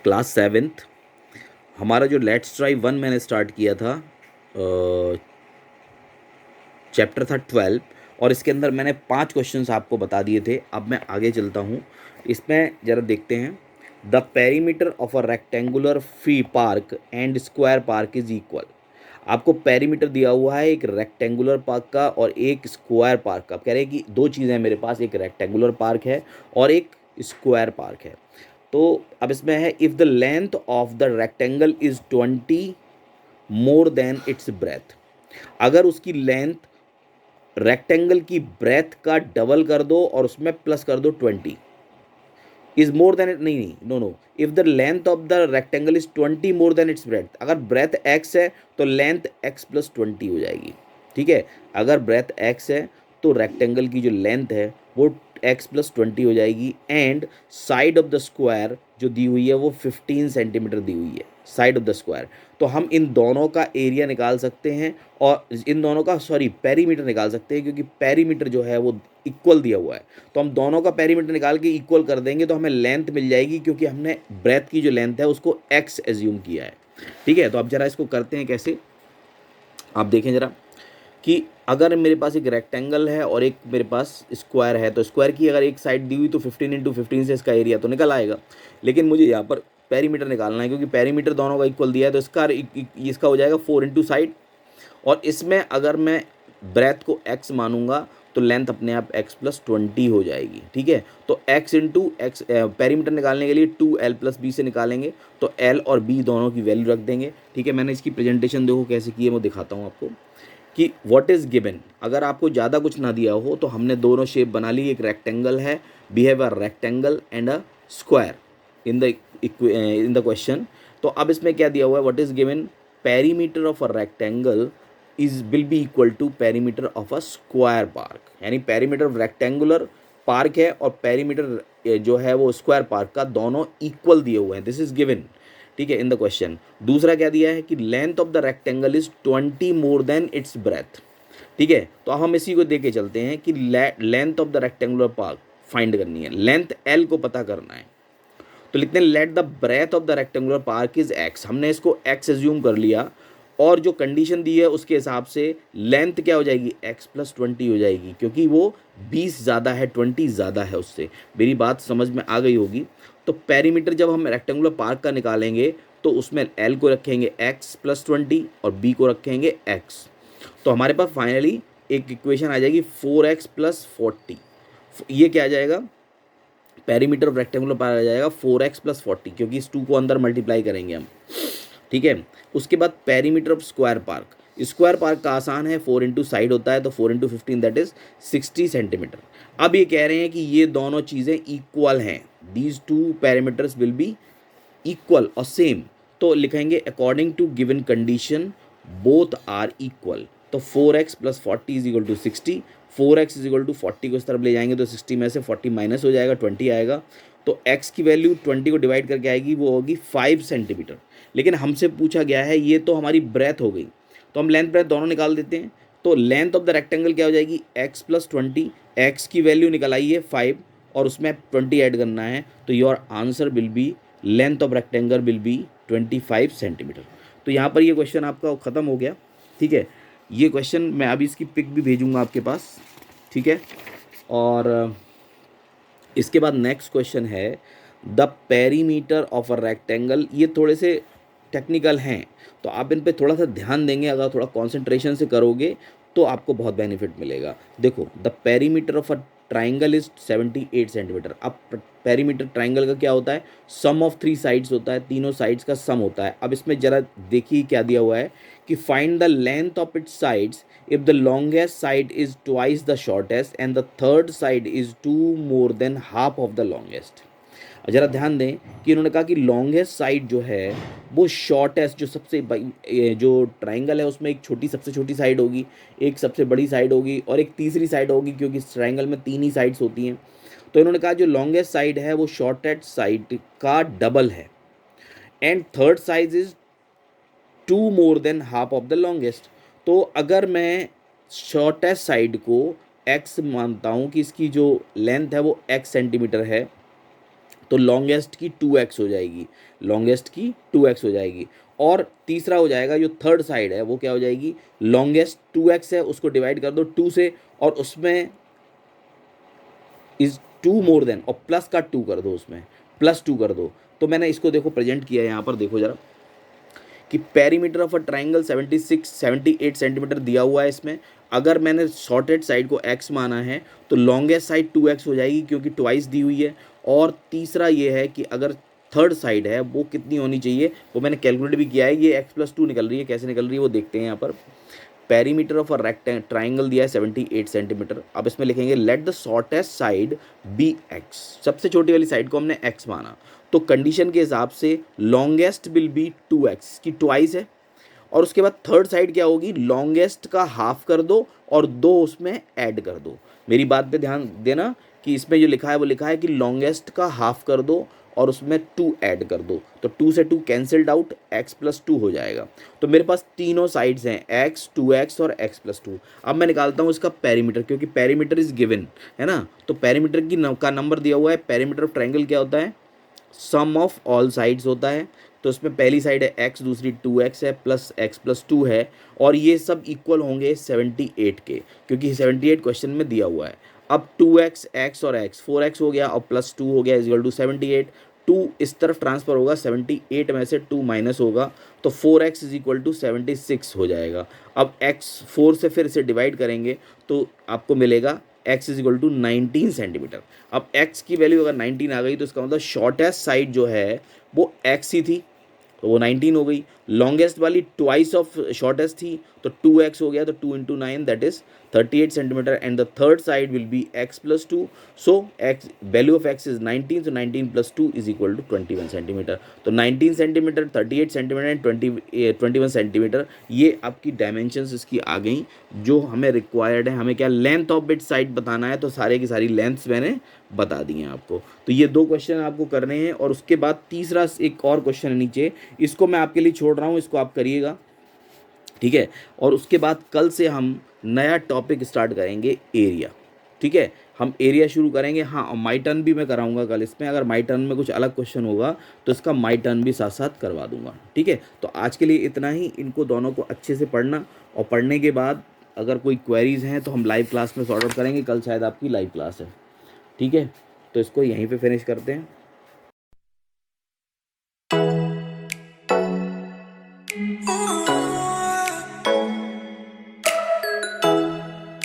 Class seventh. हमारा जो let's try one मैंने स्टार्ट किया था, चैप्टर था 12, और इसके अंदर मैंने 5 क्वेश्चंस आपको बता दिए थे। अब मैं आगे चलता हूँ, इसमें ज़रा देखते हैं। The perimeter of a rectangular free park and square park is equal. आपको पेरीमीटर दिया हुआ है एक रेक्टेंगुलर पार्क का और एक स्क्वायर पार्क का। आप कह रहे हैं कि दो चीज़ें हैं मेरे पास, एक रेक्टेंगुलर पार्क है और एक स्क्वायर पार्क है। तो अब इसमें है, if the length of the rectangle is 20 more than its breadth. अगर उसकी लेंथ रेक्टेंगल की ब्रेथ का डबल कर दो और उसमें प्लस कर दो 20, इज मोर देन इट, नहीं नहीं, no no, if the length of the rectangle is 20 more than its breadth. अगर ब्रेथ एक्स है तो लेंथ एक्स प्लस 20 हो जाएगी। ठीक है, अगर ब्रेथ एक्स है तो रेक्टेंगल की जो लेंथ है वो एक्स प्लस 20 हो जाएगी। And side of the square जो दी हुई है वो 15 सेंटीमीटर दी हुई है, साइड ऑफ द स्क्वायर। तो हम इन दोनों का एरिया निकाल सकते हैं और इन दोनों का पेरीमीटर निकाल सकते हैं, क्योंकि पेरीमीटर जो है वो इक्वल दिया हुआ है। तो हम दोनों का पेरीमीटर निकाल के इक्वल कर देंगे तो हमें लेंथ मिल जाएगी, क्योंकि हमने ब्रेथ की जो लेंथ है उसको एक्स एज्यूम किया है। ठीक है, तो अब जरा इसको करते हैं कैसे, आप देखें जरा कि अगर मेरे पास एक रेक्टेंगल है और एक मेरे पास स्क्वायर है, तो स्क्वायर की अगर एक साइड दी हुई तो 15 × 15 से इसका एरिया तो निकल आएगा। लेकिन मुझे यहाँ पर पेरीमीटर निकालना है, क्योंकि पेरीमीटर दोनों का इक्वल दिया है, तो इसका हो जाएगा 4 × साइड। और इसमें अगर मैं ब्रेथ को x मानूंगा तो लेंथ अपने आप x प्लस 20 हो जाएगी। ठीक है, तो x इंटू एक्स, पेरीमीटर निकालने के लिए 2l+b से निकालेंगे, तो l और b दोनों की वैल्यू रख देंगे। ठीक है, मैंने इसकी प्रेजेंटेशन देखो कैसे की है, मैं दिखाता हूँ आपको कि व्हाट इज़ गिवन। अगर आपको ज़्यादा कुछ ना दिया हो तो हमने दोनों शेप बना ली। एक रेक्टेंगल है, we have a rectangle and a square in the question. तो अब इसमें क्या दिया हुआ है, what is given, perimeter of a rectangle is will be equal to perimeter of a square park. यानी पेरीमीटर रेक्टेंगुलर पार्क है और पेरीमीटर जो है वो स्क्वायर पार्क का, दोनों इक्वल दिए हुए हैं। This is given. ठीक है, इन द क्वेश्चन। दूसरा क्या दिया है कि length of the rectangle is 20 more than its breath. ठीक है, तो अब हम इसी को देके चलते हैं कि length of the rectangular park find करनी है, लेंथ एल को पता करना है। तो लिखते हैं let the breadth of the rectangular park is x. हमने इसको एक्स एज्यूम कर लिया और जो कंडीशन दी है उसके हिसाब से लेंथ क्या हो जाएगी, एक्स प्लस 20 हो जाएगी, क्योंकि वो 20 ज़्यादा है, 20 ज़्यादा है उससे। मेरी बात समझ में आ गई होगी। तो पेरीमीटर जब हम रेक्टेंगुलर पार्क का निकालेंगे तो उसमें एल को रखेंगे एक्स प्लस 20 और बी को रखेंगे एक्स। तो हमारे पास फाइनली एक इक्वेशन आ जाएगी 4x प्लस 40। ये क्या आ जाएगा, पेरीमीटर ऑफ रेक्टेंगुलर पार्क आ जाएगा 4x प्लस 40, क्योंकि इस 2 को अंदर मल्टीप्लाई करेंगे हम। ठीक है, उसके बाद perimeter of square park. Square park का आसान है, 4 इंटू साइड होता है, तो 4 × 15 दैट इज 60 सेंटीमीटर। अब ये कह रहे हैं कि ये दोनों चीज़ें इक्वल हैं, these two parameters will be equal और सेम। तो लिखेंगे according to given condition both are equal. तो 4x plus 40 is equal to 60। 4x is equal to 40 को इस तरफ ले जाएंगे तो 60 में से 40 माइनस हो जाएगा, 20 आएगा। तो x की वैल्यू 20 को डिवाइड करके आएगी, वो होगी 5 सेंटीमीटर। लेकिन हमसे पूछा गया है, ये तो हमारी ब्रेथ हो गई, तो हम लेंथ ब्रेथ दोनों निकाल देते हैं। तो लेंथ ऑफ द रेक्टेंगल क्या हो जाएगी, x प्लस 20। एक्स की वैल्यू निकल आई है 5 और उसमें 20 ऐड करना है, तो your answer will be length of rectangle will be 25 centimetre. तो यहाँ पर ये क्वेश्चन आपका ख़त्म हो गया। ठीक है, ये क्वेश्चन मैं अभी इसकी पिक भी भेजूँगा आपके पास। ठीक है, और इसके बाद नेक्स्ट क्वेश्चन है the perimeter of a rectangle. ये थोड़े से टेक्निकल हैं, तो आप इन पे थोड़ा सा ध्यान देंगे, अगर थोड़ा कंसंट्रेशन से करोगे तो आपको बहुत बेनिफिट मिलेगा। देखो, the perimeter of a triangle is 78 centimetre. अब पेरीमीटर ट्राइंगल का क्या होता है, सम ऑफ 3 साइड्स होता है, तीनों साइड्स का सम होता है। अब इसमें जरा देखिए क्या दिया हुआ है कि find the length of its sides if the longest side is twice the shortest and the third side is 2 more than half of the longest। जरा ध्यान दें कि इन्होंने कहा कि लॉन्गेस्ट साइड जो है वो शॉर्टेस्ट, जो सबसे जो ट्राइंगल है उसमें एक छोटी, सबसे छोटी साइड होगी, एक सबसे बड़ी साइड होगी और एक तीसरी साइड होगी, क्योंकि इस ट्राइंगल में 3 ही साइड्स होती हैं। तो इन्होंने कहा जो लॉन्गेस्ट साइड है वो शॉर्टेस्ट साइड का डबल है and third size is 2 more than half of the longest. तो अगर मैं शॉर्टेस्ट साइड को x मानता हूँ कि इसकी जो लेंथ है वो x सेंटीमीटर है, तो लॉन्गेस्ट की 2x हो जाएगी, लॉन्गेस्ट की 2x हो जाएगी। और तीसरा हो जाएगा जो थर्ड साइड है वो क्या हो जाएगी, लॉन्गेस्ट 2x है उसको डिवाइड कर दो 2 से, और उसमें इज 2 मोर देन, और प्लस का 2 कर दो, उसमें प्लस 2 कर दो। तो मैंने इसको देखो प्रेजेंट किया है यहाँ पर, देखो जरा कि perimeter of a triangle 78 centimetre दिया हुआ है इसमें। अगर मैंने शॉर्टेड साइड को x माना है तो लॉन्गेस्ट साइड 2x हो जाएगी क्योंकि ट्वाइस दी हुई है। और तीसरा ये है कि अगर थर्ड साइड है वो कितनी होनी चाहिए, वो मैंने कैलकुलेट भी किया है, ये x+2 निकल रही है। कैसे निकल रही है वो देखते हैं यहाँ पर। पेरीमीटर ऑफ अ ट्राइंगल दिया है 78 सेंटीमीटर। अब इसमें लिखेंगे let the shortest side be x, सबसे छोटी वाली साइड को हमने x माना, तो कंडीशन के हिसाब से लॉन्गेस्ट विल बी 2x की ट्वाइस है। और उसके बाद थर्ड साइड क्या होगी, लॉन्गेस्ट का हाफ कर दो और 2 उसमें ऐड कर दो। मेरी बात पे ध्यान देना कि इसमें जो लिखा है वो लिखा है कि लॉन्गेस्ट का हाफ कर दो और उसमें 2 ऐड कर दो, तो 2 से 2 कैंसिल्ड आउट, x+2 हो जाएगा। तो मेरे पास तीनों साइड्स हैं x, 2x और x+2। अब मैं निकालता हूँ इसका पेरीमीटर, क्योंकि पेरीमीटर इज गिवन है ना, तो पेरीमीटर का नंबर दिया हुआ है। पेरीमीटर ऑफ ट्रायंगल क्या होता है, सम ऑफ ऑल साइड्स होता है। तो इसमें पहली साइड है x, दूसरी 2x है, प्लस x+2 है, और ये सब इक्वल होंगे 78 के, क्योंकि 78 क्वेश्चन में दिया हुआ है। अब 2x, x और x 4x हो गया और प्लस 2 हो गया इक्वल टू 78। 2 इस तरफ ट्रांसफर होगा, 78 में से 2 माइनस होगा, तो 4x इज इक्वल टू 76 हो जाएगा। अब x 4 से फिर इसे डिवाइड करेंगे तो आपको मिलेगा x is equal to 19 centimetre. अब x की वैल्यू अगर 19 आ गई तो इसका मतलब शॉर्टेस्ट साइड जो है वो x ही थी, तो वो 19 हो गई। लॉन्गेस्ट वाली ट्वाइस ऑफ शॉर्टेस्ट थी, तो 2x हो गया, तो 2 × 9 that is 38 centimetre, and the third side will be x+2। So x value of x is 19, so 19 + 2 is equal to 21 centimetre. तो 19 सेंटीमीटर, 38 सेंटीमीटर एंड 21 सेंटीमीटर, ये आपकी डायमेंशंस इसकी आ गई जो हमें रिक्वायर्ड है। हमें क्या लेंथ ऑफ बिट साइड बताना है, तो सारे की सारी लेंथ्स मैंने बता दी हैं आपको। तो ये 2 क्वेश्चन आपको करने हैं, और उसके बाद तीसरा एक और क्वेश्चन है नीचे, इसको मैं आपके लिए छोड़ रहा हूँ, इसको आप करिएगा, ठीक है। और उसके बाद कल से हम नया टॉपिक स्टार्ट करेंगे, एरिया, ठीक है। हम एरिया शुरू करेंगे। हाँ, और माई टर्न भी मैं कराऊंगा कल इसमें, अगर माई टर्न में कुछ अलग क्वेश्चन होगा तो इसका माई टर्न भी साथ साथ करवा दूंगा, ठीक है। तो आज के लिए इतना ही, इनको दोनों को अच्छे से पढ़ना, और पढ़ने के बाद अगर कोई क्वेरीज हैं तो हम लाइव क्लास में सॉर्ट आउट करेंगे। कल शायद आपकी लाइव क्लास है, ठीक है। तो इसको यहीं पे फिनिश करते हैं।